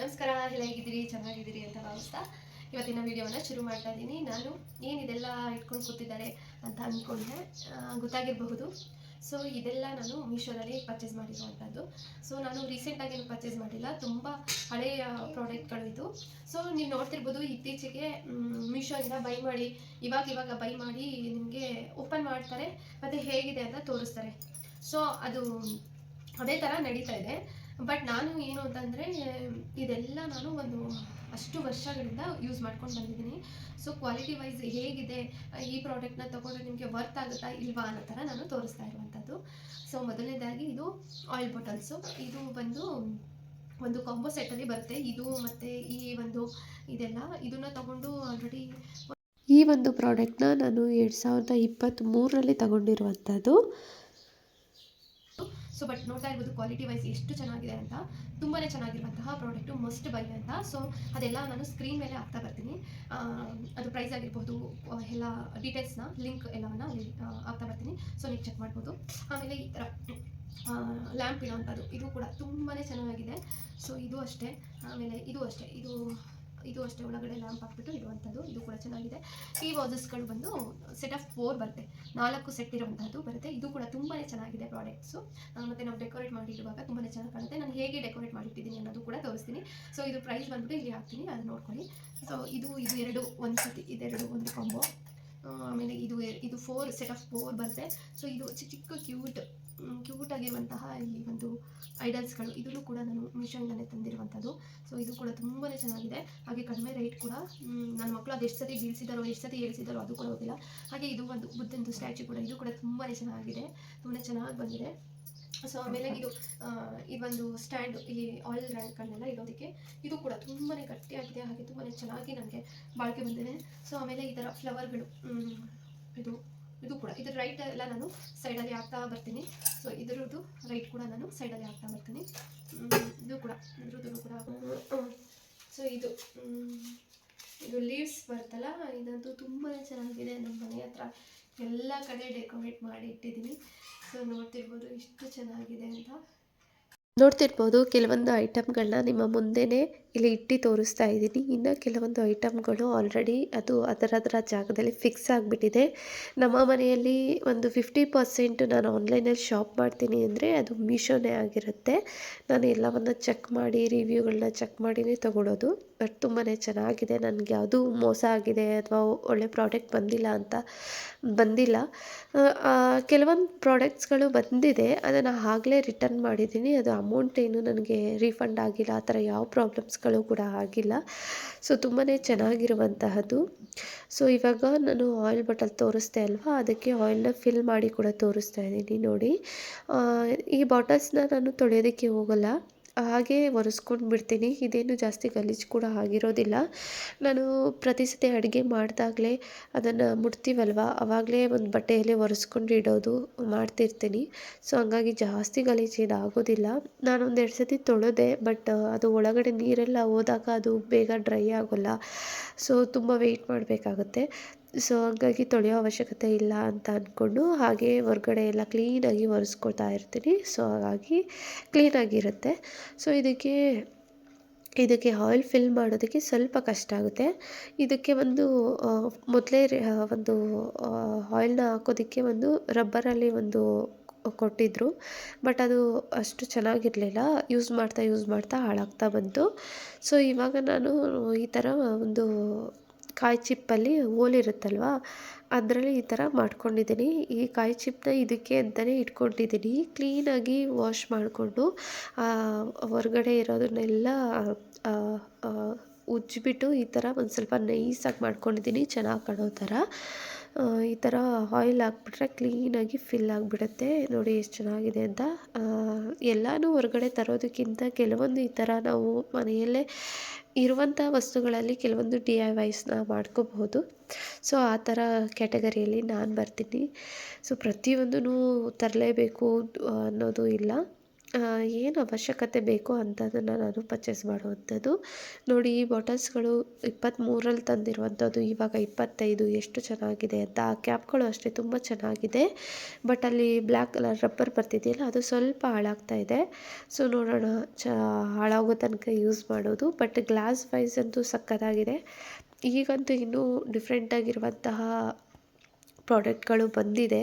ನಮಸ್ಕಾರ, ಎಲ್ಲ ಹೇಗಿದ್ದೀರಿ? ಚೆನ್ನಾಗಿದ್ದೀರಿ ಅಂತ ಭಾವಿಸ್ತಾ ಇವತ್ತಿನ ವಿಡಿಯೋವನ್ನು ಶುರು ಮಾಡ್ತಾ ಇದ್ದೀನಿ. ನಾನು ಏನಿದೆಲ್ಲ ಇಟ್ಕೊಂಡು ಕೂತಿದ್ದಾರೆ ಅಂತ ಅಂದ್ಕೊಂಡೆ ಗೊತ್ತಾಗಿರಬಹುದು. ಸೊ ಇದೆಲ್ಲ ನಾನು ಮೀಶೋದಲ್ಲಿ ಪರ್ಚೇಸ್ ಮಾಡಿರುವಂಥದ್ದು. ಸೊ ನಾನು ರೀಸೆಂಟಾಗಿ ಏನು ಪರ್ಚೇಸ್ ಮಾಡಿಲ್ಲ, ತುಂಬ ಹಳೆಯ ಪ್ರಾಡಕ್ಟ್ಗಳು ಇದು. ಸೊ ನೀವು ನೋಡ್ತಿರ್ಬೋದು, ಇತ್ತೀಚೆಗೆ ಮೀಶೋಯಿಂದ ಬೈ ಮಾಡಿ ಇವಾಗ ಬೈ ಮಾಡಿ ನಿಮಗೆ ಓಪನ್ ಮಾಡ್ತಾರೆ ಮತ್ತು ಹೇಗಿದೆ ಅಂತ ತೋರಿಸ್ತಾರೆ. ಸೊ ಅದು ಅದೇ ಥರ ನಡೀತಾ ಇದೆ. ಬಟ್ ನಾನು ಏನು ಅಂತಂದರೆ, ಇದೆಲ್ಲ ನಾನು ಒಂದು ಅಷ್ಟು ವರ್ಷಗಳಿಂದ ಯೂಸ್ ಮಾಡ್ಕೊಂಡು ಬಂದಿದ್ದೀನಿ. ಸೊ ಕ್ವಾಲಿಟಿ ವೈಸ್ ಹೇಗಿದೆ, ಈ ಪ್ರಾಡಕ್ಟ್ನ ತೊಗೊಂಡ್ರೆ ನಿಮಗೆ ವರ್ತ್ ಆಗುತ್ತಾ ಇಲ್ವಾ ಅನ್ನೋ ಥರ ನಾನು ತೋರಿಸ್ತಾ ಇರುವಂಥದ್ದು. ಸೊ ಮೊದಲನೇದಾಗಿ ಇದು ಆಯಿಲ್ ಬಾಟಲ್ಸು. ಇದು ಬಂದು ಒಂದು ಕಾಂಬೋ ಸೆಟ್ಟಲ್ಲಿ ಬರುತ್ತೆ. ಇದು ಮತ್ತು ಈ ಒಂದು ಇದೆಲ್ಲ ಇದನ್ನು ತಗೊಂಡು ಆಲ್ರೆಡಿ ಈ ಒಂದು ಪ್ರಾಡಕ್ಟ್ನ ನಾನು 2023ರಲ್ಲಿ ತಗೊಂಡಿರುವಂಥದ್ದು. ಸೊ ಬಟ್ ನೋಡ್ತಾ ಇರ್ಬೋದು ಕ್ವಾಲಿಟಿ ವೈಸ್ ಎಷ್ಟು ಚೆನ್ನಾಗಿದೆ ಅಂತ. ತುಂಬಾ ಚೆನ್ನಾಗಿರುವಂತಹ ಪ್ರಾಡಕ್ಟು, ಮಸ್ಟ್ ಬೈ ಅಂತ. ಸೊ ಅದೆಲ್ಲ ನಾನು ಸ್ಕ್ರೀನ್ ಮೇಲೆ ಹಾಕ್ತಾ ಬರ್ತೀನಿ. ಅದು ಪ್ರೈಸ್ ಆಗಿರ್ಬೋದು, ಎಲ್ಲ ಡೀಟೇಲ್ಸ್ನ ಲಿಂಕ್ ಎಲ್ಲವನ್ನು ಅಲ್ಲಿ ಹಾಕ್ತಾ ಬರ್ತೀನಿ. ಸೊ ನೀವು ಚೆಕ್ ಮಾಡ್ಬೋದು. ಆಮೇಲೆ ಈ ಥರ ಲ್ಯಾಂಪ್ ಇರೋವಂಥದ್ದು, ಇದು ಕೂಡ ತುಂಬಾ ಚೆನ್ನಾಗಿದೆ. ಸೊ ಇದು ಅಷ್ಟೇ. ಆಮೇಲೆ ಇದು ಅಷ್ಟೇ ಒಳಗಡೆ ಲ್ಯಾಂಪ್ ಹಾಕ್ಬಿಟ್ಟು ಇರುವಂಥದ್ದು. ಇದು ಕೂಡ ಚೆನ್ನಾಗಿದೆ. ಈ ವಾಸಸ್ಗಳು ಬಂದು ಸೆಟ್ ಆಫ್ 4 ಬರುತ್ತೆ, 4 ಸೆಟ್ ಇರುವಂಥದ್ದು ಬರುತ್ತೆ. ಇದು ಕೂಡ ತುಂಬಾ ಚೆನ್ನಾಗಿದೆ ಪ್ರಾಡಕ್ಟ್ಸು. ಮತ್ತು ನಾವು ಡೆಕೋರೇಟ್ ಮಾಡಿರುವಾಗ ತುಂಬಾ ಚೆನ್ನಾಗಿ ಕಾಣುತ್ತೆ. ನಾನು ಹೇಗೆ ಡೆಕೋರೇಟ್ ಮಾಡಿಟ್ಟಿದ್ದೀನಿ ಅನ್ನೋದು ಕೂಡ ತೋರಿಸ್ತೀನಿ. ಸೊ ಇದು ಪ್ರೈಸ್ ಬಂದ್ಬಿಟ್ಟು ಇಲ್ಲಿ ಹಾಕ್ತೀನಿ, ಅದು ನೋಡ್ಕೊಳ್ಳಿ. ಸೊ ಇದು ಎರಡು ಒಂದು ಸತಿ, ಇದೆರಡು ಒಂದು ಕಾಂಬೋ. ಆಮೇಲೆ ಇದು 4 ಸೆಟ್ ಆಫ್ 4 ಬರುತ್ತೆ. ಸೊ ಇದು ಚಿಕ್ಕ ಕ್ಯೂಟ್ ಆಗಿರುವಂತಹ ಈ ಒಂದು ಐಡಲ್ಸ್ಗಳು, ಇದನ್ನು ಕೂಡ ನಾನು ಮೀಶೋಯಿಂದಲೇ ತಂದಿರುವಂಥದ್ದು. ಸೊ ಇದು ಕೂಡ ತುಂಬಾ ಚೆನ್ನಾಗಿದೆ. ಹಾಗೆ ಕಡಿಮೆ ರೇಟ್ ಕೂಡ. ನನ್ನ ಮಕ್ಕಳು ಅದು ಎಷ್ಟು ಸತಿ ಬೀಳಿಸಿದಾರೋ, ಎಷ್ಟು ಸತಿ ಏಳಿಸಿದಾರೋ ಅದು ಕೂಡ ಹೋಗಿಲ್ಲ. ಹಾಗೆ ಇದು ಒಂದು ಬುದ್ಧಂದು ಸ್ಟ್ಯಾಚು ಕೂಡ, ಇದು ಕೂಡ ತುಂಬಾ ಚೆನ್ನಾಗಿದೆ, ತುಂಬಾ ಚೆನ್ನಾಗಿ ಬಂದಿದೆ. ಸೊ ಆಮೇಲೆ ಇದೊಂದು ಸ್ಟ್ಯಾಂಡ್, ಈ ಆಯಿಲ್ ರ್ಯಾಂಕ್ಗಳನ್ನೆಲ್ಲ ಇಡೋದಕ್ಕೆ. ಇದು ಕೂಡ ತುಂಬಾ ಗಟ್ಟಿಯಾಗಿದೆ, ಹಾಗೆ ತುಂಬಾ ಚೆನ್ನಾಗಿ ನನಗೆ ಬಾಳಿಕೆ ಬಂದಿದೆ. ಸೊ ಆಮೇಲೆ ಈ ಥರ ಫ್ಲವರ್ಗಳು, ಇದು ಕೂಡ ಇದ್ರ ರೈಟ್ ಎಲ್ಲ ನಾನು ಸೈಡಲ್ಲಿ ಹಾಕ್ತಾ ಬರ್ತೀನಿ. ಸೊ ಇದರದ್ದು ರೈಟ್ ಕೂಡ ನಾನು ಸೈಡಲ್ಲಿ ಹಾಕ್ತಾ ಬರ್ತೀನಿ. ಇದು ಕೂಡ ಇದ್ರದ್ದು ಕೂಡ. ಸೊ ಇದು ಲೀವ್ಸ್ ಬರುತ್ತಲ್ಲ, ಇದಂತೂ ತುಂಬಾ ಚೆನ್ನಾಗಿದೆ. ನಮ್ಮ ಮನೆ ಹತ್ರ ಎಲ್ಲ ಕಡೆ ಡೆಕೋರೇಟ್ ಮಾಡಿ ಇಟ್ಟಿದ್ದೀನಿ. ಸೊ ನೋಡ್ತಿರ್ಬೋದು ಎಷ್ಟು ಚೆನ್ನಾಗಿದೆ ಅಂತ. ನೋಡ್ತಿರ್ಬೋದು ಕೆಲವೊಂದು ಐಟಮ್ಗಳನ್ನ ನಿಮ್ಮ ಮುಂದೆನೇ ಇಲ್ಲಿ ಇಟ್ಟು ತೋರಿಸ್ತಾ ಇದ್ದೀನಿ. ಇನ್ನು ಕೆಲವೊಂದು ಐಟಮ್ಗಳು ಆಲ್ರೆಡಿ ಅದರ ಜಾಗದಲ್ಲಿ ಫಿಕ್ಸ್ ಆಗಿಬಿಟ್ಟಿದೆ. ನಮ್ಮ ಮನೆಯಲ್ಲಿ ಒಂದು 50% ನಾನು ಆನ್ಲೈನಲ್ಲಿ ಶಾಪ್ ಮಾಡ್ತೀನಿ ಅಂದರೆ ಅದು ಮೀಶೋನೇ ಆಗಿರುತ್ತೆ. ನಾನು ಎಲ್ಲವನ್ನು ಚೆಕ್ ಮಾಡಿ, ರಿವ್ಯೂಗಳನ್ನ ಚೆಕ್ ಮಾಡಿನೇ ತೊಗೊಳೋದು. ಬಟ್ ತುಂಬಾ ಚೆನ್ನಾಗಿದೆ. ನನಗೆ ಯಾವುದೂ ಮೋಸ ಆಗಿದೆ ಅಥವಾ ಒಳ್ಳೆ ಪ್ರಾಡಕ್ಟ್ ಬಂದಿಲ್ಲ. ಕೆಲವೊಂದು ಪ್ರಾಡಕ್ಟ್ಸ್ಗಳು ಬಂದಿದೆ, ಅದನ್ನು ಆಗಲೇ ರಿಟರ್ನ್ ಮಾಡಿದ್ದೀನಿ. ಅದು ಅಮೌಂಟ್ ಏನು ನನಗೆ ರೀಫಂಡ್ ಆಗಿಲ್ಲ, ಆ ಥರ ಯಾವ ಪ್ರಾಬ್ಲಮ್ಸ್ಗಳು ಕೂಡ ಆಗಿಲ್ಲ. ಸೊ ತುಂಬಾ ಚೆನ್ನಾಗಿರುವಂತಹದ್ದು. ಸೊ ಇವಾಗ ನಾನು ಆಯಿಲ್ ಬಾಟಲ್ ತೋರಿಸ್ದೆ ಅಲ್ವಾ, ಅದಕ್ಕೆ ಆಯಿಲ್ನ ಫಿಲ್ ಮಾಡಿ ಕೂಡ ತೋರಿಸ್ತಾ ಇದ್ದೀನಿ ನೋಡಿ. ಈ ಬಾಟಲ್ಸ್ನ ನಾನು ತೊಳೆಯೋದಕ್ಕೆ ಹೋಗಲ್ಲ, ಹಾಗೆ ಒರೆಸ್ಕೊಂಡು ಬಿಡ್ತೀನಿ. ಇದೇನು ಜಾಸ್ತಿ ಗಲೀಜು ಕೂಡ ಆಗಿರೋದಿಲ್ಲ. ನಾನು ಪ್ರತಿ ಸತಿ ಅಡುಗೆ ಮಾಡಿದಾಗಲೇ ಅದನ್ನು ಮುಡ್ತೀವಲ್ವ, ಆವಾಗಲೇ ಒಂದು ಬಟ್ಟೆಯಲ್ಲಿ ಒರೆಸ್ಕೊಂಡು ಇಡೋದು ಮಾಡ್ತಿರ್ತೀನಿ. ಸೊ ಹಂಗಾಗಿ ಜಾಸ್ತಿ ಗಲೀಜೇನು ಆಗೋದಿಲ್ಲ. ನಾನೊಂದು 2 ಸತಿ ತೊಳೆದೆ, ಬಟ್ ಅದು ಒಳಗಡೆ ನೀರೆಲ್ಲ ಹೋದಾಗ ಅದು ಬೇಗ ಡ್ರೈ ಆಗೋಲ್ಲ. ಸೊ ತುಂಬ ವೆಯ್ಟ್ ಮಾಡಬೇಕಾಗುತ್ತೆ. ಸೊ ಹಂಗಾಗಿ ತೊಳೆಯೋ ಅವಶ್ಯಕತೆ ಇಲ್ಲ ಅಂತ ಅಂದ್ಕೊಂಡು ಹಾಗೆ ಹೊರ್ಗಡೆ ಎಲ್ಲ ಕ್ಲೀನಾಗಿ ಒರೆಸ್ಕೊಳ್ತಾ ಇರ್ತೀನಿ. ಸೊ ಹಾಗಾಗಿ ಕ್ಲೀನಾಗಿರುತ್ತೆ. ಸೊ ಇದಕ್ಕೆ ಆಯಿಲ್ ಫಿಲ್ ಮಾಡೋದಕ್ಕೆ ಸ್ವಲ್ಪ ಕಷ್ಟ ಆಗುತ್ತೆ. ಇದಕ್ಕೆ ಮೊದಲೇ ಒಂದು ಆಯಿಲ್ನ ಹಾಕೋದಕ್ಕೆ ಒಂದು ರಬ್ಬರಲ್ಲಿ ಕೊಟ್ಟಿದ್ದರು. ಬಟ್ ಅದು ಅಷ್ಟು ಚೆನ್ನಾಗಿರಲಿಲ್ಲ. ಯೂಸ್ ಮಾಡ್ತಾ ಹಾಳಾಗ್ತಾ ಬಂತು. ಸೊ ಇವಾಗ ನಾನು ಈ ಥರ ಒಂದು ಕಾಯಿ ಚಿಪ್ಪಲ್ಲಿ ಹೋಲಿರುತ್ತಲ್ವ, ಅದರಲ್ಲಿ ಈ ಥರ ಮಾಡ್ಕೊಂಡಿದ್ದೀನಿ. ಈ ಕಾಯಿ ಚಿಪ್ಪನ್ನ ಇದಕ್ಕೆ ಅಂತಲೇ ಇಟ್ಕೊಂಡಿದ್ದೀನಿ. ಕ್ಲೀನಾಗಿ ವಾಶ್ ಮಾಡಿಕೊಂಡು ಹೊರಗಡೆ ಇರೋದನ್ನೆಲ್ಲ ಉಜ್ಜಿಬಿಟ್ಟು ಈ ಥರ ಒಂದು ಸ್ವಲ್ಪ ನೈಸಾಗಿ ಮಾಡ್ಕೊಂಡಿದ್ದೀನಿ, ಚೆನ್ನಾಗಿ ಕಾಣೋ ಥರ. ಈ ಥರ ಆಯಿಲ್ ಹಾಕ್ಬಿಟ್ರೆ ಕ್ಲೀನಾಗಿ ಫಿಲ್ ಆಗಿಬಿಡುತ್ತೆ. ನೋಡಿ ಎಷ್ಟು ಚೆನ್ನಾಗಿದೆ ಅಂತ. ಎಲ್ಲನೂ ಹೊರಗಡೆ ತರೋದಕ್ಕಿಂತ ಕೆಲವೊಂದು ಈ ಥರ ನಾವು ಮನೆಯಲ್ಲೇ ಇರುವಂಥ ವಸ್ತುಗಳಲ್ಲಿ ಕೆಲವೊಂದು DIYಸ್ನ ಮಾಡ್ಕೋಬಹುದು. ಸೊ ಆ ಥರ ಕ್ಯಾಟಗರಿಯಲ್ಲಿ ನಾನು ಬರ್ತೀನಿ. ಸೊ ಪ್ರತಿಯೊಂದೂ ತರಲೇಬೇಕು ಅನ್ನೋದು ಇಲ್ಲ. ಏನು ಅವಶ್ಯಕತೆ ಬೇಕೋ ಅಂಥದ್ದನ್ನು ನಾನು ಪರ್ಚೇಸ್ ಮಾಡುವಂಥದ್ದು. ನೋಡಿ ಈ ಬಾಟಲ್ಸ್ಗಳು 23ರಲ್ಲಿ ತಂದಿರುವಂಥದ್ದು, ಇವಾಗ 25 ಎಷ್ಟು ಚೆನ್ನಾಗಿದೆ ಅಂತ. ಆ ಕ್ಯಾಪ್ಗಳು ಅಷ್ಟೇ ತುಂಬ ಚೆನ್ನಾಗಿದೆ, ಬಟ್ ಅಲ್ಲಿ ಬ್ಲ್ಯಾಕ್ ಕಲರ್ ರಬ್ಬರ್ ಬರ್ತಿದೆಯಲ್ಲ ಅದು ಸ್ವಲ್ಪ ಹಾಳಾಗ್ತಾ ಇದೆ. ಸೊ ನೋಡೋಣ, ಹಾಳಾಗೋ ತನಕ ಯೂಸ್ ಮಾಡೋದು. ಬಟ್ ಗ್ಲಾಸ್ ವೈಸ್ ಅಂತೂ ಸಕ್ಕತ್ತಾಗಿದೆ. ಈಗಂತೂ ಇನ್ನೂ ಡಿಫ್ರೆಂಟಾಗಿರುವಂತಹ ಪ್ರಾಡಕ್ಟ್ಗಳು ಬಂದಿದೆ.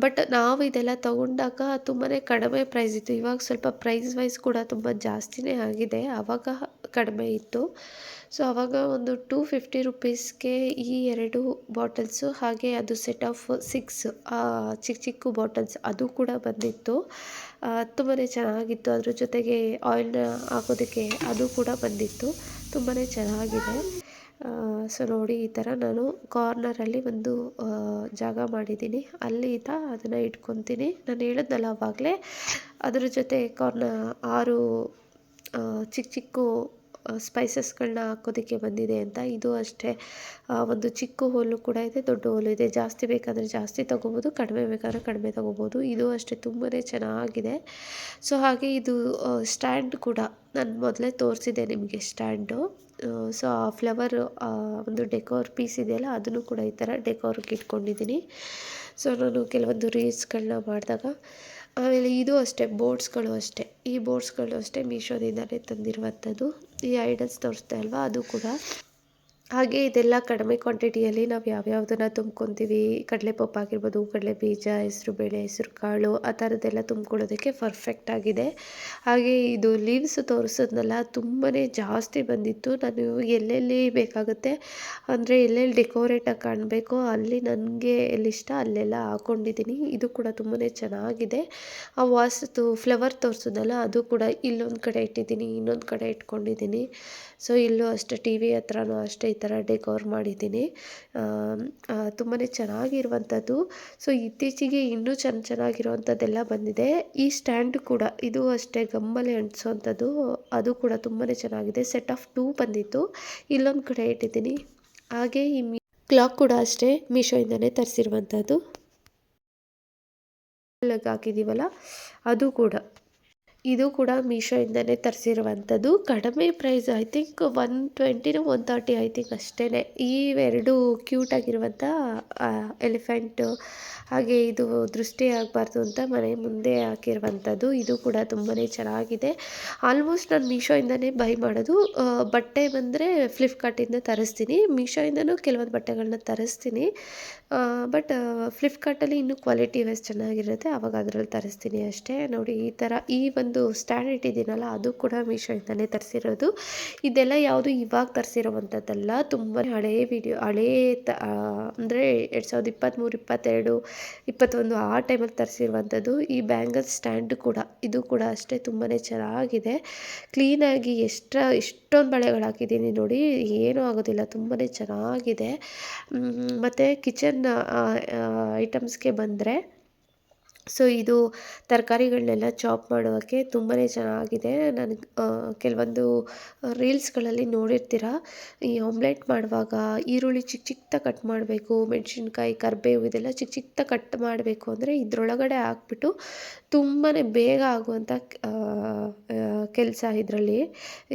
ಬಟ್ ನಾವು ಇದೆಲ್ಲ ತೊಗೊಂಡಾಗ ತುಂಬಾ ಕಡಿಮೆ ಪ್ರೈಸ್ ಇತ್ತು. ಇವಾಗ ಸ್ವಲ್ಪ ಪ್ರೈಸ್ ವೈಸ್ ಕೂಡ ತುಂಬ ಜಾಸ್ತಿನೇ ಆಗಿದೆ. ಆವಾಗ ಕಡಿಮೆ ಇತ್ತು. ಸೊ ಆವಾಗ ಒಂದು 250 ರುಪೀಸ್ಗೆ ಈ 2 ಬಾಟಲ್ಸು, ಹಾಗೆ ಅದು ಸೆಟ್ ಆಫ್ 6 ಚಿಕ್ಕ ಚಿಕ್ಕ ಬಾಟಲ್ಸ್ ಅದು ಕೂಡ ಬಂದಿತ್ತು. ತುಂಬಾ ಚೆನ್ನಾಗಿತ್ತು. ಅದ್ರ ಜೊತೆಗೆ ಆಯಿಲ್ನ ಹಾಕೋದಕ್ಕೆ ಅದು ಕೂಡ ಬಂದಿತ್ತು. ತುಂಬಾ ಚೆನ್ನಾಗಿದೆ. ಸೊ ನೋಡಿ, ಈ ಥರ ನಾನು ಕಾರ್ನರಲ್ಲಿ ಒಂದು ಜಾಗ ಮಾಡಿದ್ದೀನಿ. ಅಲ್ಲಿ ಅದನ್ನು ಇಟ್ಕೊತೀನಿ. ನಾನು ಹೇಳಿದ್ನಲ್ಲ ಆವಾಗಲೇ, ಅದ್ರ ಜೊತೆ 6 ಚಿಕ್ಕ ಚಿಕ್ಕ ಸ್ಪೈಸಸ್ಗಳನ್ನ ಹಾಕೋದಕ್ಕೆ ಬಂದಿದೆ ಅಂತ. ಇದು ಅಷ್ಟೇ, ಒಂದು ಚಿಕ್ಕ ಹೋಲು ಕೂಡ ಇದೆ, ದೊಡ್ಡ ಹೋಲು ಇದೆ. ಜಾಸ್ತಿ ಬೇಕಾದರೆ ಜಾಸ್ತಿ ತೊಗೋಬೋದು, ಕಡಿಮೆ ಬೇಕಾದರೆ ಕಡಿಮೆ ತೊಗೋಬೋದು. ಇದು ಅಷ್ಟೇ ತುಂಬಾ ಚೆನ್ನಾಗಿದೆ. ಸೊ ಹಾಗೆ ಇದು ಸ್ಟ್ಯಾಂಡ್ ಕೂಡ ನಾನು ಮೊದಲೇ ತೋರಿಸಿದೆ ನಿಮಗೆ ಸ್ಟ್ಯಾಂಡು. ಸೊ ಆ ಫ್ಲವರ್ ಒಂದು ಡೆಕೋರ್ ಪೀಸ್ ಇದೆಯಲ್ಲ, ಅದನ್ನು ಕೂಡ ಈ ಥರ ಡೆಕೋರ್ಗೆ ಇಟ್ಕೊಂಡಿದ್ದೀನಿ. ಸೊ ನಾನು ಕೆಲವೊಂದು ರೀಲ್ಸ್ಗಳನ್ನ ಮಾಡಿದಾಗ. ಆಮೇಲೆ ಇದು ಅಷ್ಟೇ, ಬೋರ್ಡ್ಸ್ಗಳು ಅಷ್ಟೇ. ಈ ಬೋರ್ಡ್ಸ್ಗಳು ಅಷ್ಟೇ ಮೀಶೋದಿಂದಲೇ ತಂದಿರುವಂಥದ್ದು. ಈ ಐಡಲ್ಸ್ ತೋರಿಸ್ದೆ ಅಲ್ವಾ, ಅದು ಕೂಡ ಹಾಗೆ. ಇದೆಲ್ಲ ಕಡಿಮೆ ಕ್ವಾಂಟಿಟಿಯಲ್ಲಿ ನಾವು ಯಾವ್ಯಾವುದನ್ನು ತುಂಬ್ಕೊತೀವಿ, ಕಡಲೆಪಪ್ಪು ಆಗಿರ್ಬೋದು, ಕಡಲೆ ಬೀಜ, ಹೆಸರುಬೇಳೆ, ಹೆಸರು ಕಾಳು, ಆ ಥರದ್ದೆಲ್ಲ ತುಂಬ್ಕೊಳ್ಳೋದಕ್ಕೆ ಪರ್ಫೆಕ್ಟ್ ಆಗಿದೆ. ಹಾಗೆ ಇದು ಲೀವ್ಸ್ ತೋರಿಸೋದ್ನಲ್ಲ, ತುಂಬಾ ಜಾಸ್ತಿ ಬಂದಿತ್ತು. ನಾನು ಎಲ್ಲೆಲ್ಲಿ ಬೇಕಾಗುತ್ತೆ ಅಂದರೆ ಎಲ್ಲೆಲ್ಲಿ ಡೆಕೋರೇಟಾಗಿ ಕಾಣಬೇಕೋ ಅಲ್ಲಿ ನನಗೆ ಎಲ್ಲಿಷ್ಟ ಅಲ್ಲೆಲ್ಲ ಹಾಕ್ಕೊಂಡಿದ್ದೀನಿ. ಇದು ಕೂಡ ತುಂಬಾ ಚೆನ್ನಾಗಿದೆ. ಆ ವಾಸ್ತು ಫ್ಲವರ್ ತೋರಿಸೋದಲ್ಲ, ಅದು ಕೂಡ ಇಲ್ಲೊಂದು ಕಡೆ ಇಟ್ಟಿದ್ದೀನಿ, ಇನ್ನೊಂದು ಕಡೆ ಇಟ್ಕೊಂಡಿದ್ದೀನಿ. ಸೊ ಇಲ್ಲೂ ಅಷ್ಟೇ, ಟಿ ವಿ ಹತ್ರನೂ ಅಷ್ಟೇ ಈ ಥರ ಡೆಕೋರ್ ಮಾಡಿದ್ದೀನಿ. ತುಂಬಾ ಚೆನ್ನಾಗಿರುವಂಥದ್ದು. ಸೊ ಇತ್ತೀಚೆಗೆ ಇನ್ನೂ ಚೆನ್ನಾಗಿರುವಂಥದ್ದೆಲ್ಲ ಬಂದಿದೆ. ಈ ಸ್ಟ್ಯಾಂಡ್ ಕೂಡ ಇದು ಅಷ್ಟೇ, ಗಮ್ಮಲ್ಲಿ ಅಂಟಿಸೋವಂಥದ್ದು. ಅದು ಕೂಡ ತುಂಬಾ ಚೆನ್ನಾಗಿದೆ. ಸೆಟ್ ಆಫ್ 2 ಬಂದಿತ್ತು, ಇಲ್ಲೊಂದು ಕಡೆ ಇಟ್ಟಿದ್ದೀನಿ. ಹಾಗೆ ಈ ಕ್ಲಾಕ್ ಕೂಡ ಅಷ್ಟೇ, ಮೀಶೋಯಿಂದಲೇ ತರಿಸಿರುವಂಥದ್ದು. ಹಾಕಿದ್ದೀವಲ್ಲ, ಅದು ಕೂಡ ಇದು ಕೂಡ ಮೀಶೋಯಿಂದಲೇ ತರಿಸಿರುವಂಥದ್ದು. ಕಡಿಮೆ price, I think 120 130 I think ಅಷ್ಟೇ. ಈ 2 ಕ್ಯೂಟಾಗಿರುವಂಥ ಎಲಿಫೆಂಟು, ಹಾಗೆ ಇದು ದೃಷ್ಟಿ ಆಗಬಾರ್ದು ಅಂತ ಮನೆ ಮುಂದೆ ಹಾಕಿರುವಂಥದ್ದು. ಇದು ಕೂಡ ತುಂಬಾ ಚೆನ್ನಾಗಿದೆ. ಆಲ್ಮೋಸ್ಟ್ ನಾನು ಮೀಶೋಯಿಂದನೇ ಬೈ ಮಾಡೋದು. ಬಟ್ಟೆ ಬಂದರೆ ಫ್ಲಿಪ್ಕಾರ್ಟಿಂದ ತರಿಸ್ತೀನಿ. ಮೀಶೋಯಿಂದನೂ ಕೆಲವೊಂದು ಬಟ್ಟೆಗಳನ್ನ ತರಿಸ್ತೀನಿ. ಬಟ್ ಫ್ಲಿಪ್ಕಾರ್ಟಲ್ಲಿ ಇನ್ನೂ ಕ್ವಾಲಿಟಿ ವೈಸ್ ಚೆನ್ನಾಗಿರುತ್ತೆ, ಆವಾಗ ಅದರಲ್ಲಿ ತರಿಸ್ತೀನಿ ಅಷ್ಟೇ. ನೋಡಿ, ಈ ಥರ ಈ ಒಂದು ಸ್ಟ್ಯಾಂಡ್ ಇಟ್ಟಿದ್ದೀನಲ್ಲ, ಅದು ಕೂಡ ಮೀಶೋಯಿಂದಲೇ ತರಿಸಿರೋದು. ಇದೆಲ್ಲ ಯಾವುದು ಇವಾಗ ತರಿಸಿರೋವಂಥದ್ದಲ್ಲ, ತುಂಬ ಹಳೆಯ ಅಂದರೆ 2023, 22, 21 ಆ ಟೈಮಲ್ಲಿ ತರಿಸಿರುವಂಥದ್ದು. ಈ ಬ್ಯಾಂಗಲ್ ಸ್ಟ್ಯಾಂಡ್ ಕೂಡ, ಇದು ಕೂಡ ಅಷ್ಟೇ ತುಂಬಾ ಚೆನ್ನಾಗಿದೆ. ಕ್ಲೀನಾಗಿ ಇಷ್ಟೊಂದು ಬಳೆಗಳು ಹಾಕಿದ್ದೀನಿ ನೋಡಿ, ಏನೂ ಆಗೋದಿಲ್ಲ, ತುಂಬಾ ಚೆನ್ನಾಗಿದೆ. ಮತ್ತು ಕಿಚನ್ ಐಟಮ್ಸ್ಗೆ ಬಂದರೆ, ಸೊ ಇದು ತರಕಾರಿಗಳನ್ನೆಲ್ಲ ಚಾಪ್ ಮಾಡೋಕ್ಕೆ ತುಂಬಾ ಚೆನ್ನಾಗಿದೆ. ನನಗೆ ಕೆಲವೊಂದು ರೀಲ್ಸ್ಗಳಲ್ಲಿ ನೋಡಿರ್ತೀರ, ಈ ಆಮ್ಲೆಟ್ ಮಾಡುವಾಗ ಈರುಳ್ಳಿ ಚಿಕ್ಕ ಚಿಕ್ಕದಾಗಿ ಕಟ್ ಮಾಡಬೇಕು, ಮೆಣಸಿನ್ಕಾಯಿ, ಕರಿಬೇವು ಇದೆಲ್ಲ ಚಿಕ್ಕ ಚಿಕ್ಕದಾಗಿ ಕಟ್ ಮಾಡಬೇಕು ಅಂದರೆ ಇದರೊಳಗಡೆ ಹಾಕ್ಬಿಟ್ಟು ತುಂಬಾ ಬೇಗ ಆಗುವಂಥ ಕೆಲಸ ಇದರಲ್ಲಿ.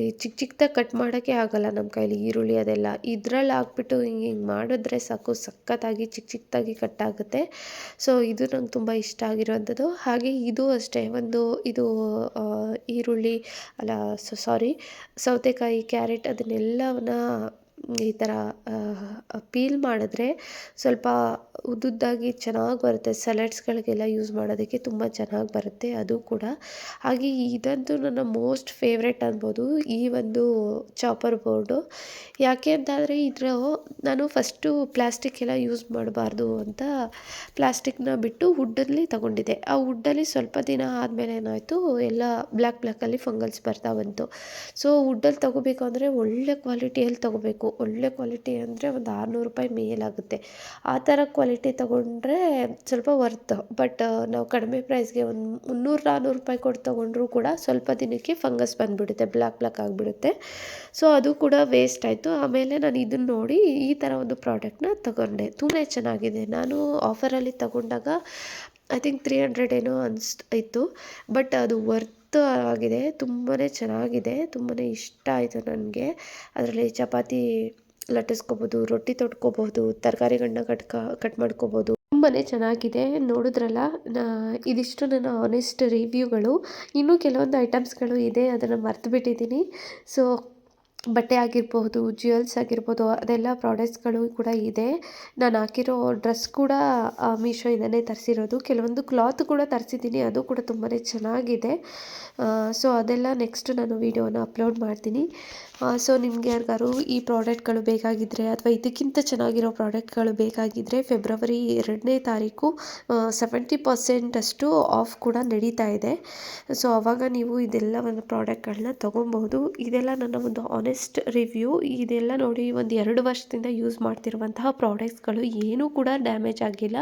ಈ ಚಿಕ್ಕ ಚಿಕ್ಕದಾಗಿ ಕಟ್ ಮಾಡೋಕ್ಕೆ ಆಗೋಲ್ಲ ನಮ್ಮ ಕೈಲಿ ಈರುಳ್ಳಿ ಅದೆಲ್ಲ. ಇದರಲ್ಲಿ ಹಾಕ್ಬಿಟ್ಟು ಹಿಂಗೆ ಮಾಡಿದ್ರೆ ಸಾಕು, ಸಖತ್ತಾಗಿ ಚಿಕ್ಕ ಚಿಕ್ಕದಾಗಿ ಕಟ್ ಆಗುತ್ತೆ. ಸೊ ಇದು ನಂಗೆ ತುಂಬ ಇಷ್ಟ ಆಗಿರುವಂಥದ್ದು. ಹಾಗೆ ಇದು ಅಷ್ಟೇ, ಇದು ಈರುಳ್ಳಿ ಅಲ್ಲ, ಸೌತೆಕಾಯಿ, ಕ್ಯಾರೆಟ್ ಅದನ್ನೆಲ್ಲವನ್ನ ಈ ಥರ ಪೀಲ್ ಮಾಡಿದ್ರೆ ಸ್ವಲ್ಪ ಉದ್ದುದ್ದಾಗಿ ಚೆನ್ನಾಗಿ ಬರುತ್ತೆ. ಸಲಾಡ್ಸ್ಗಳಿಗೆಲ್ಲ ಯೂಸ್ ಮಾಡೋದಕ್ಕೆ ತುಂಬ ಚೆನ್ನಾಗಿ ಬರುತ್ತೆ ಅದು ಕೂಡ. ಹಾಗೆ ಇದಂತೂ ನನ್ನ ಮೋಸ್ಟ್ ಫೇವ್ರೆಟ್ ಅನ್ಬೋದು, ಈ ಒಂದು ಚಾಪರ್ ಬೋರ್ಡು. ಯಾಕೆ ಅಂತಂದರೆ ನಾನು ಫಸ್ಟು ಪ್ಲಾಸ್ಟಿಕ್ ಎಲ್ಲ ಯೂಸ್ ಮಾಡಬಾರ್ದು ಅಂತ ಪ್ಲಾಸ್ಟಿಕ್ನ ಬಿಟ್ಟು ವುಡ್ಡಲ್ಲಿ ತಗೊಂಡಿದ್ದೆ. ಆ ವುಡ್ಡಲ್ಲಿ ಸ್ವಲ್ಪ ದಿನ ಆದಮೇಲೆ ಏನಾಯಿತು, ಎಲ್ಲ ಬ್ಲ್ಯಾಕಲ್ಲಿ ಫಂಗಲ್ಸ್ ಬರ್ತಾ ಬಂತು. ಸೊ ವುಡ್ಡಲ್ಲಿ ತೊಗೋಬೇಕು ಅಂದರೆ ಒಳ್ಳೆ ಕ್ವಾಲಿಟಿಯಲ್ಲಿ ತೊಗೋಬೇಕು. ಒಳ್ಳೆ ಕ್ವಾಲಿಟಿ ಅಂದರೆ ಒಂದು 600 ರೂಪಾಯಿ ಮೇಲಾಗುತ್ತೆ. ಆ ಥರ ಕ್ವಾಲಿಟಿ ತೊಗೊಂಡ್ರೆ ಸ್ವಲ್ಪ ವರ್ತ್. ಬಟ್ ನಾವು ಕಡಿಮೆ ಪ್ರೈಸ್ಗೆ ಒಂದು 300-400 ರೂಪಾಯಿ ಕೊಟ್ಟು ತೊಗೊಂಡ್ರೂ ಕೂಡ ಸ್ವಲ್ಪ ದಿನಕ್ಕೆ ಫಂಗಸ್ ಬಂದುಬಿಡುತ್ತೆ, ಬ್ಲ್ಯಾಕ್ ಆಗಿಬಿಡುತ್ತೆ. ಸೊ ಅದು ಕೂಡ ವೇಸ್ಟ್ ಆಯಿತು. ಆಮೇಲೆ ನಾನು ಇದನ್ನು ನೋಡಿ ಈ ಥರ ಒಂದು ಪ್ರಾಡಕ್ಟ್ನ ತೊಗೊಂಡೆ. ತುಂಬಾ ಚೆನ್ನಾಗಿದೆ. ನಾನು ಆಫರಲ್ಲಿ ತೊಗೊಂಡಾಗ ಐ ಥಿಂಕ್ 300 ಏನೋ ಇತ್ತು. ಬಟ್ ಅದು ವರ್ತ್ ಆಗಿದೆ, ತುಂಬಾ ಚೆನ್ನಾಗಿದೆ, ತುಂಬಾ ಇಷ್ಟ ಆಯಿತು ನನಗೆ. ಅದರಲ್ಲಿ ಚಪಾತಿ ಲಟ್ಟಿಸ್ಕೋಬೋದು, ರೊಟ್ಟಿ ತೊಟ್ಕೋಬೋದು, ತರಕಾರಿಗಳನ್ನ ಕಟ್ ಮಾಡ್ಕೋಬೋದು. ತುಂಬಾ ಚೆನ್ನಾಗಿದೆ. ನೋಡಿದ್ರಲ್ಲ, ಇದಿಷ್ಟು ನನ್ನ ಆನೆಸ್ಟ್ ರಿವ್ಯೂಗಳು. ಇನ್ನೂ ಕೆಲವೊಂದು ಐಟಮ್ಸ್ಗಳು ಇದೆ, ಅದನ್ನು ಮರ್ತು ಬಿಟ್ಟಿದ್ದೀನಿ. ಸೊ ಬಟ್ಟೆ ಆಗಿರ್ಬೋದು, ಜ್ಯುವೆಲ್ಸ್ ಆಗಿರ್ಬೋದು, ಅದೆಲ್ಲ ಪ್ರಾಡಕ್ಟ್ಸ್ಗಳು ಕೂಡ ಇದೆ. ನಾನು ಹಾಕಿರೋ ಡ್ರೆಸ್ ಕೂಡ ಮೀಶೋಯಿಂದನೇ ತರಿಸಿರೋದು. ಕೆಲವೊಂದು ಕ್ಲಾತ್ ಕೂಡ ತರಿಸಿದ್ದೀನಿ, ಅದು ಕೂಡ ತುಂಬಾ ಚೆನ್ನಾಗಿದೆ. ಸೊ ಅದೆಲ್ಲ ನೆಕ್ಸ್ಟ್ ನಾನು ವೀಡಿಯೋನ ಅಪ್ಲೋಡ್ ಮಾಡ್ತೀನಿ. ಸೊ ನಿಮ್ಗೆ ಯಾರಿಗಾರು ಈ ಪ್ರಾಡಕ್ಟ್ಗಳು ಬೇಕಾಗಿದ್ದರೆ ಅಥವಾ ಇದಕ್ಕಿಂತ ಚೆನ್ನಾಗಿರೋ ಪ್ರಾಡಕ್ಟ್ಗಳು ಬೇಕಾಗಿದ್ದರೆ ಫೆಬ್ರವರಿ 2ನೇ ತಾರೀಕು 70% ಅಷ್ಟು ಆಫ್ ಕೂಡ ನಡೀತಾ ಇದೆ. ಸೊ ಆವಾಗ ನೀವು ಇದೆಲ್ಲ ಒಂದು ಪ್ರಾಡಕ್ಟ್ಗಳನ್ನ ತೊಗೊಬಹುದು. ಇದೆಲ್ಲ ನನ್ನ ಒಂದು ಆನೆಸ್ಟ್ ರಿವ್ಯೂ. ಇದೆಲ್ಲ ನೋಡಿ, ಒಂದು 2 ವರ್ಷದಿಂದ ಯೂಸ್ ಮಾಡ್ತಿರುವಂತಹ ಪ್ರಾಡಕ್ಟ್ಸ್ಗಳು ಏನೂ ಕೂಡ ಡ್ಯಾಮೇಜ್ ಆಗಿಲ್ಲ.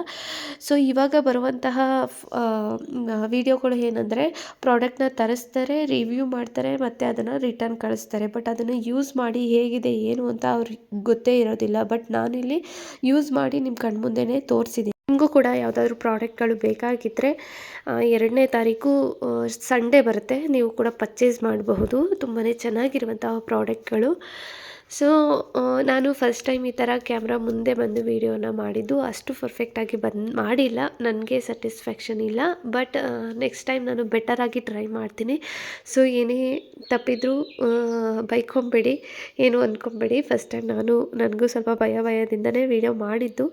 ಸೊ ಇವಾಗ ಬರುವಂತಹ ವಿಡಿಯೋಗಳು ಏನಂದರೆ, ಪ್ರಾಡಕ್ಟ್ನ ತರಿಸ್ತಾರೆ, ರಿವ್ಯೂ ಮಾಡ್ತಾರೆ, ಮತ್ತು ಅದನ್ನು ರಿಟರ್ನ್ ಕಳಿಸ್ತಾರೆ. ಬಟ್ ಅದನ್ನು ಯೂಸ್ ಮಾಡಿ ಹೇಗಿದೆ ಏನು ಅಂತ ಅವ್ರಿಗೆ ಗೊತ್ತೇ ಇರೋದಿಲ್ಲ. ಬಟ್ ನಾನಿಲ್ಲಿ ಯೂಸ್ ಮಾಡಿ ನಿಮ್ಮ ಕಣ್ಮುಂದೆನೇ ತೋರಿಸಿದ್ದೀನಿ. ನಿಮಗೂ ಕೂಡ ಯಾವುದಾದ್ರೂ ಪ್ರಾಡಕ್ಟ್ಗಳು ಬೇಕಾಗಿದ್ದರೆ 2ನೇ ತಾರೀಕು ಸಂಡೇ ಬರುತ್ತೆ, ನೀವು ಕೂಡ ಪರ್ಚೇಸ್ ಮಾಡಬಹುದು. ತುಂಬಾ ಚೆನ್ನಾಗಿರುವಂತಹ ಪ್ರಾಡಕ್ಟ್ಗಳು. ಸೊ ನಾನು ಫಸ್ಟ್ ಟೈಮ್ ಈ ಥರ ಕ್ಯಾಮ್ರಾ ಮುಂದೆ ಬಂದು ವೀಡಿಯೋನ ಮಾಡಿದ್ದು. ಅಷ್ಟು ಪರ್ಫೆಕ್ಟಾಗಿ ಮಾಡಿಲ್ಲ, ನನಗೆ ಸ್ಯಾಟಿಸ್ಫ್ಯಾಕ್ಷನ್ ಇಲ್ಲ. ಬಟ್ ನೆಕ್ಸ್ಟ್ ಟೈಮ್ ನಾನು ಬೆಟರಾಗಿ ಟ್ರೈ ಮಾಡ್ತೀನಿ. ಸೊ ಏನೇ ತಪ್ಪಿದರೂ ಬೈಕೊಂಬೇಡಿ, ಏನು ಅಂದ್ಕೊಂಬೇಡಿ. ಫಸ್ಟ್ ಟೈಮ್ ನನಗೂ ಸ್ವಲ್ಪ ಭಯದಿಂದನೇ ವೀಡಿಯೋ ಮಾಡಿದ್ದು.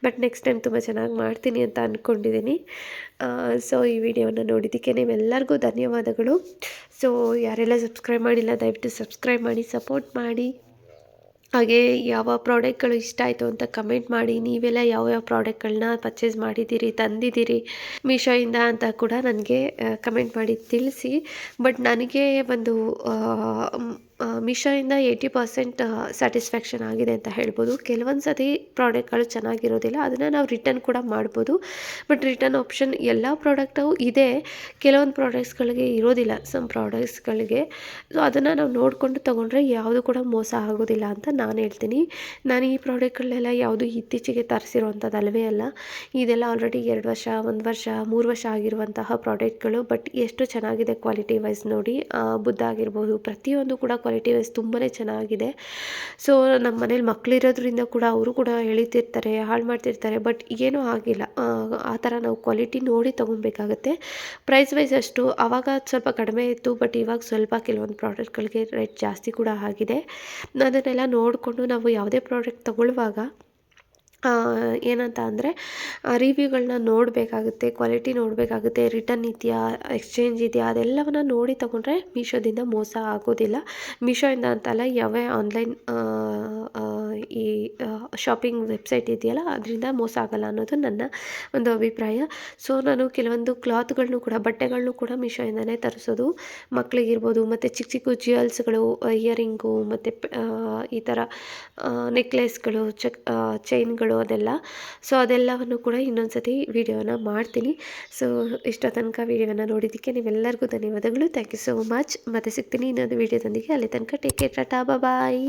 ಬಟ್ ನೆಕ್ಸ್ಟ್ ಟೈಮ್ ತುಂಬ ಚೆನ್ನಾಗಿ ಮಾಡ್ತೀನಿ ಅಂತ ಅಂದ್ಕೊಂಡಿದ್ದೀನಿ. ಸೊ ಈ ವಿಡಿಯೋನ ನೋಡಿದ್ದಕ್ಕೆ ನೀವೆಲ್ಲರಿಗೂ ಧನ್ಯವಾದಗಳು. ಸೊ ಯಾರೆಲ್ಲ ಸಬ್ಸ್ಕ್ರೈಬ್ ಮಾಡಿಲ್ಲ, ದಯವಿಟ್ಟು ಸಬ್ಸ್ಕ್ರೈಬ್ ಮಾಡಿ, ಸಪೋರ್ಟ್ ಮಾಡಿ. ಹಾಗೆ ಯಾವ ಪ್ರಾಡಕ್ಟ್ಗಳು ಇಷ್ಟ ಆಯಿತು ಅಂತ ಕಮೆಂಟ್ ಮಾಡಿ. ನೀವೆಲ್ಲ ಯಾವ್ಯಾವ ಪ್ರಾಡಕ್ಟ್ಗಳನ್ನ ಪರ್ಚೇಸ್ ಮಾಡಿದ್ದೀರಿ, ತಂದಿದ್ದೀರಿ ಮೀಶೋಯಿಂದ ಅಂತ ಕೂಡ ನನಗೆ ಕಮೆಂಟ್ ಮಾಡಿ ತಿಳಿಸಿ. ಬಟ್ ನನಗೆ ಒಂದು ಮೀಶೋಯಿಂದ 80% ಸ್ಯಾಟಿಸ್ಫ್ಯಾಕ್ಷನ್ ಆಗಿದೆ ಅಂತ ಹೇಳ್ಬೋದು. ಕೆಲವೊಂದು ಸತಿ ಪ್ರಾಡಕ್ಟ್ಗಳು ಚೆನ್ನಾಗಿರೋದಿಲ್ಲ, ಅದನ್ನು ನಾವು ರಿಟರ್ನ್ ಕೂಡ ಮಾಡ್ಬೋದು. ಬಟ್ ರಿಟರ್ನ್ ಆಪ್ಷನ್ ಎಲ್ಲ ಪ್ರಾಡಕ್ಟು ಇದೆ, ಕೆಲವೊಂದು ಪ್ರಾಡಕ್ಟ್ಸ್ಗಳಿಗೆ ಇರೋದಿಲ್ಲ, ಸಮ್ ಪ್ರಾಡಕ್ಟ್ಸ್ಗಳಿಗೆ. ಸೊ ಅದನ್ನು ನಾವು ನೋಡಿಕೊಂಡು ತೊಗೊಂಡ್ರೆ ಯಾವುದು ಕೂಡ ಮೋಸ ಆಗೋದಿಲ್ಲ ಅಂತ ನಾನು ಹೇಳ್ತೀನಿ. ನಾನು ಈ ಪ್ರಾಡಕ್ಟ್ಗಳನ್ನೆಲ್ಲ ಯಾವುದು ಇತ್ತೀಚೆಗೆ ತರಿಸಿರೋವಂಥದ್ದು ಅಲ್ಲವೇ ಅಲ್ಲ. ಇದೆಲ್ಲ ಆಲ್ರೆಡಿ 2 ವರ್ಷ, 1 ವರ್ಷ, 3 ವರ್ಷ ಆಗಿರುವಂತಹ ಪ್ರಾಡಕ್ಟ್ಗಳು. ಬಟ್ ಎಷ್ಟು ಚೆನ್ನಾಗಿದೆ ಕ್ವಾಲಿಟಿ ವೈಸ್ ನೋಡಿ. ಬುದ್ಧ ಆಗಿರ್ಬೋದು, ಪ್ರತಿಯೊಂದು ಕೂಡ ಕ್ವಾಲಿಟಿ ವೈಸ್ ತುಂಬಾ ಚೆನ್ನಾಗಿದೆ. ಸೊ ನಮ್ಮ ಮನೇಲಿ ಮಕ್ಕಳಿರೋದ್ರಿಂದ ಕೂಡ ಅವರು ಕೂಡ ಎಳಿತಿರ್ತಾರೆ, ಹಾಳು ಮಾಡ್ತಿರ್ತಾರೆ. ಬಟ್ ಏನೂ ಆಗಿಲ್ಲ. ಆ ಥರ ನಾವು ಕ್ವಾಲಿಟಿ ನೋಡಿ ತೊಗೊಬೇಕಾಗತ್ತೆ. ಪ್ರೈಸ್ ವೈಸ್ ಅಷ್ಟು ಆವಾಗ ಸ್ವಲ್ಪ ಕಡಿಮೆ ಇತ್ತು, ಬಟ್ ಇವಾಗ ಸ್ವಲ್ಪ ಕೆಲವೊಂದು ಪ್ರಾಡಕ್ಟ್ಗಳಿಗೆ ರೇಟ್ ಜಾಸ್ತಿ ಕೂಡ ಆಗಿದೆ. ಅದನ್ನೆಲ್ಲ ನೋಡಿಕೊಂಡು ನಾವು ಯಾವುದೇ ಪ್ರಾಡಕ್ಟ್ ತೊಗೊಳ್ಳುವಾಗ ಏನಂತ ಅಂದರೆ ರಿವ್ಯೂಗಳನ್ನ ನೋಡಬೇಕಾಗುತ್ತೆ, ಕ್ವಾಲಿಟಿ ನೋಡಬೇಕಾಗುತ್ತೆ, ರಿಟರ್ನ್ ಇದೆಯಾ, ಎಕ್ಸ್ಚೇಂಜ್ ಇದೆಯಾ, ಅದೆಲ್ಲವನ್ನು ನೋಡಿ ತೊಗೊಂಡ್ರೆ ಮೀಶೋದಿಂದ ಮೋಸ ಆಗೋದಿಲ್ಲ. ಮೀಶೋಯಿಂದ ಅಂತಲ್ಲ, ಯಾವೇ ಆನ್ಲೈನ್ ಈ ಶಾಪಿಂಗ್ ವೆಬ್ಸೈಟ್ ಇದೆಯಲ್ಲ, ಅದರಿಂದ ಮೋಸ ಆಗೋಲ್ಲ ಅನ್ನೋದು ನನ್ನ ಒಂದು ಅಭಿಪ್ರಾಯ. ಸೊ ನಾನು ಕೆಲವೊಂದು ಕ್ಲಾತ್ಗಳನ್ನೂ ಕೂಡ, ಬಟ್ಟೆಗಳನ್ನೂ ಕೂಡ ಮೀಶೋಯಿಂದನೇ ತರಿಸೋದು. ಮಕ್ಕಳಿಗಿರ್ಬೋದು, ಮತ್ತು ಚಿಕ್ಕ ಚಿಕ್ಕ ಜ್ಯುವೆಲ್ಸ್ಗಳು, ಇಯರಿಂಗು, ಮತ್ತು ಈ ಥರ ನೆಕ್ಲೆಸ್ಗಳು, ಚೈನ್ಗಳು, ಅದೆಲ್ಲ. ಸೊ ಅದೆಲ್ಲವನ್ನು ಕೂಡ ಇನ್ನೊಂದು ಸತಿ ವೀಡಿಯೋನ ಮಾಡ್ತೀನಿ. ಸೊ ಇಷ್ಟೋ ತನಕ ವೀಡಿಯೋನ ನೋಡಿದ್ದಕ್ಕೆ ನೀವೆಲ್ಲರಿಗೂ ಧನ್ಯವಾದಗಳು. Thank you so much. ಮತ್ತೆ ಸಿಗ್ತೀನಿ ಇನ್ನೊಂದು ವೀಡಿಯೋದೊಂದಿಗೆ. ಅಲ್ಲಿ ತನಕ ಟೇಕ್ ಕೇರ್, ಟಾಟಾ, ಬಾಯ್.